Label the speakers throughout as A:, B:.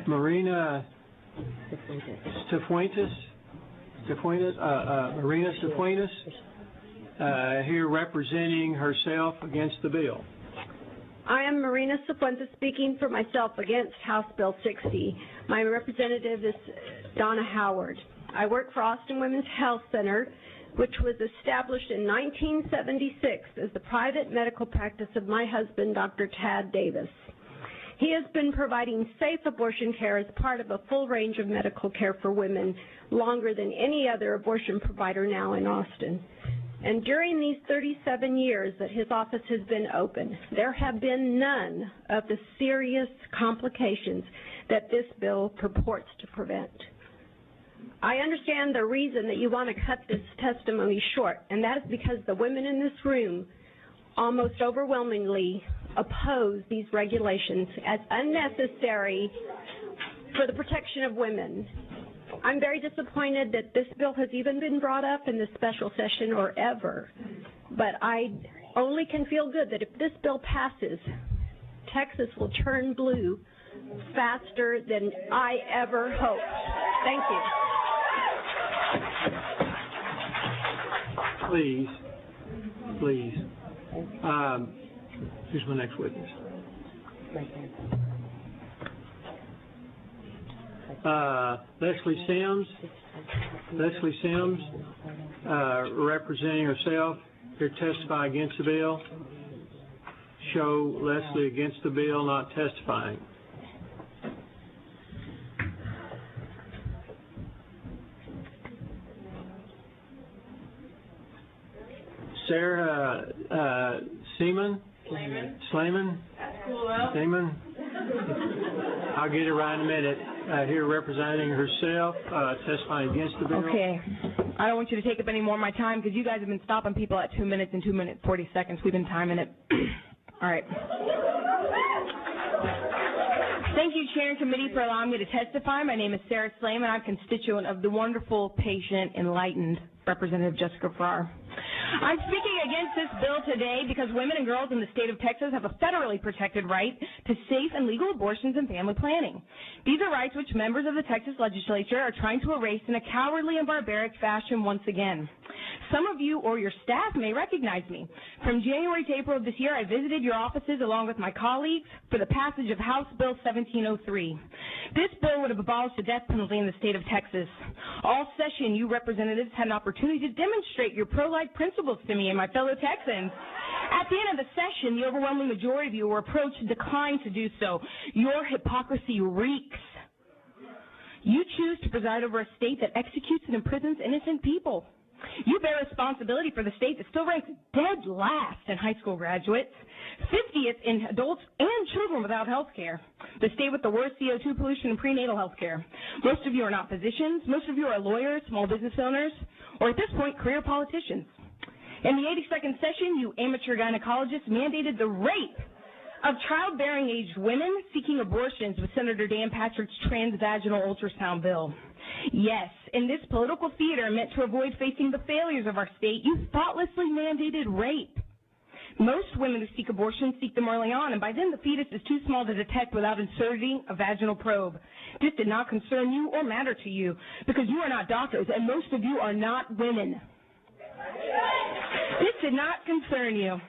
A: Marina Cifuentes, here representing herself against the bill.
B: I am Marina Cifuentes speaking for myself against House Bill 60. My representative is Donna Howard. I work for Austin Women's Health Center, which was established in 1976 as the private medical practice of my husband, Dr. Tad Davis. He has been providing safe abortion care as part of a full range of medical care for women longer than any other abortion provider now in Austin. And during these 37 years that his office has been open, there have been none of the serious complications that this bill purports to prevent. I understand the reason that you want to cut this testimony short, and that is because the women in this room almost overwhelmingly oppose these regulations as unnecessary for the protection of women. I'm very disappointed that this bill has even been brought up in this special session or ever, but I only can feel good that if this bill passes, Texas will turn blue faster than I ever hoped. Thank you.
A: Please. Who's my next witness? Leslie Sims, representing herself, here testify against the bill. Show Leslie against the bill, not testifying. Sarah Seaman? I'll get it right in a minute. Here representing herself, testifying against the bill.
C: Okay. I don't want you to take up any more of my time because you guys have been stopping people at 2 minutes and 2 minutes 40 seconds. We've been timing it. All right. Thank you, Chair and Committee, for allowing me to testify. My name is Sarah Slayman. I'm a constituent of the wonderful, patient, enlightened Representative Jessica Farrar. I'm speaking against this bill today because women and girls in the state of Texas have a federally protected right to safe and legal abortions and family planning. These are rights which members of the Texas legislature are trying to erase in a cowardly and barbaric fashion once again. Some of you or your staff may recognize me. From January to April of this year, I visited your offices along with my colleagues for the passage of House Bill 1703. This bill would have abolished the death penalty in the state of Texas. All session, you representatives had an opportunity to demonstrate your pro-life principles to me and my fellow Texans. At the end of the session, the overwhelming majority of you were approached and declined to do so. Your hypocrisy reeks. You choose to preside over a state that executes and imprisons innocent people. You bear responsibility for the state that still ranks dead last in high school graduates, 50th in adults and children without health care, the state with the worst CO2 pollution and prenatal health care. Most of you are not physicians. Most of you are lawyers, small business owners, or at this point, career politicians. In the 82nd session, you amateur gynecologists mandated the rape of childbearing-aged women seeking abortions with Senator Dan Patrick's transvaginal ultrasound bill. Yes, in this political theater meant to avoid facing the failures of our state, you thoughtlessly mandated rape. Most women who seek abortion seek them early on, and by then the fetus is too small to detect without inserting a vaginal probe. This did not concern you or matter to you because you are not doctors, and most of you are not women. This did not concern you.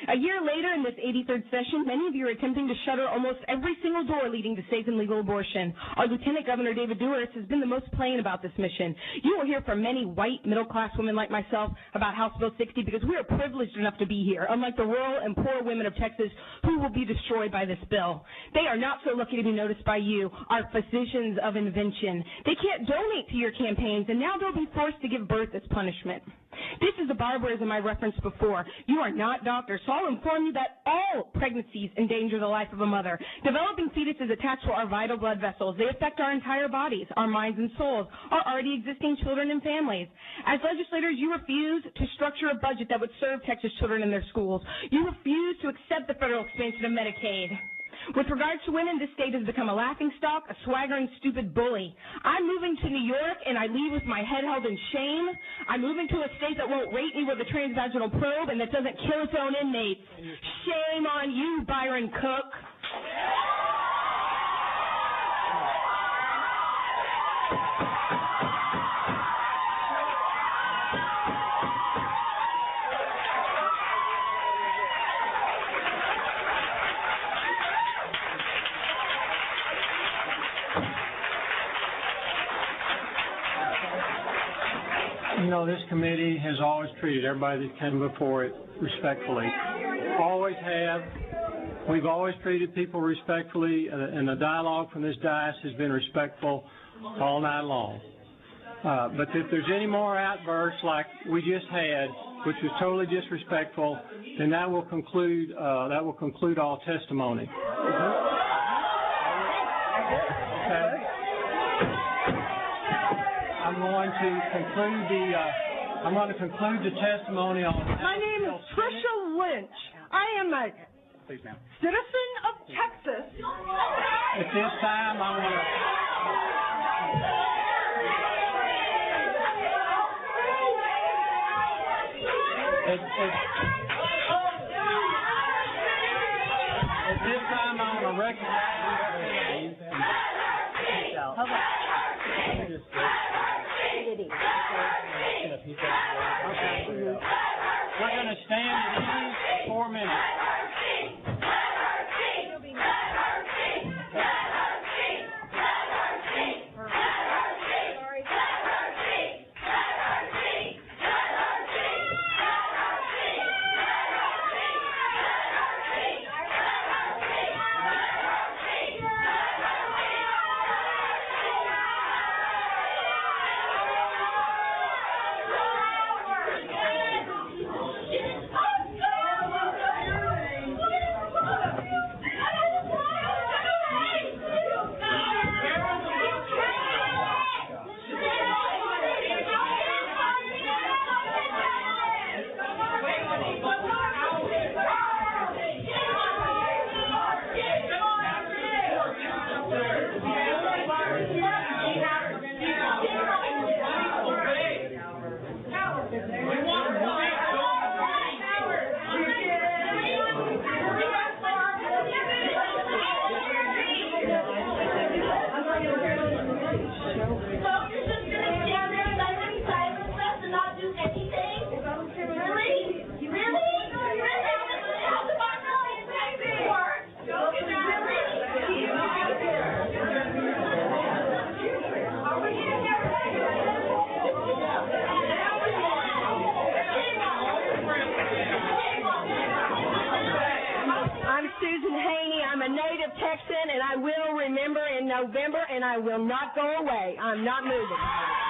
C: A year later, in this 83rd session, many of you are attempting to shutter almost every single door leading to safe and legal abortion. Our Lieutenant Governor David Duras has been the most plain about this mission. You will hear from many white, middle-class women like myself about House Bill 60 because we are privileged enough to be here, unlike the rural and poor women of Texas who will be destroyed by this bill. They are not so lucky to be noticed by you, our physicians of invention. They can't donate to your campaigns, and now they'll be forced to give birth as punishment. This is the barbarism I referenced before. You are not doctors, so I'll inform you that all pregnancies endanger the life of a mother. Developing fetuses attached to our vital blood vessels. They affect our entire bodies, our minds and souls, our already existing children and families. As legislators, you refuse to structure a budget that would serve Texas children in their schools. You refuse to accept the federal expansion of Medicaid. With regards to women, this state has become a laughingstock, a swaggering, stupid bully. I'm moving to New York, and I leave with my head held in shame. I'm moving to a state that won't rape me with a transvaginal probe and that doesn't kill its own inmates. Shame on you, Byron Cook.
A: know, this committee has always treated everybody that came before it respectfully. Always have. We've always treated people respectfully, and the dialogue from this dais has been respectful all night long. But if there's any more outbursts like we just had, which was totally disrespectful, then that will conclude all testimony. Okay. I'm going to conclude the testimony on.
D: My name is Tricia Lynch. I am a citizen of Texas.
A: At this time, I want to. At this time, I want to recognize. We're going to stand at ease for 4 minutes.
C: Texan, and I will remember in November, and I will not go away. I'm not moving.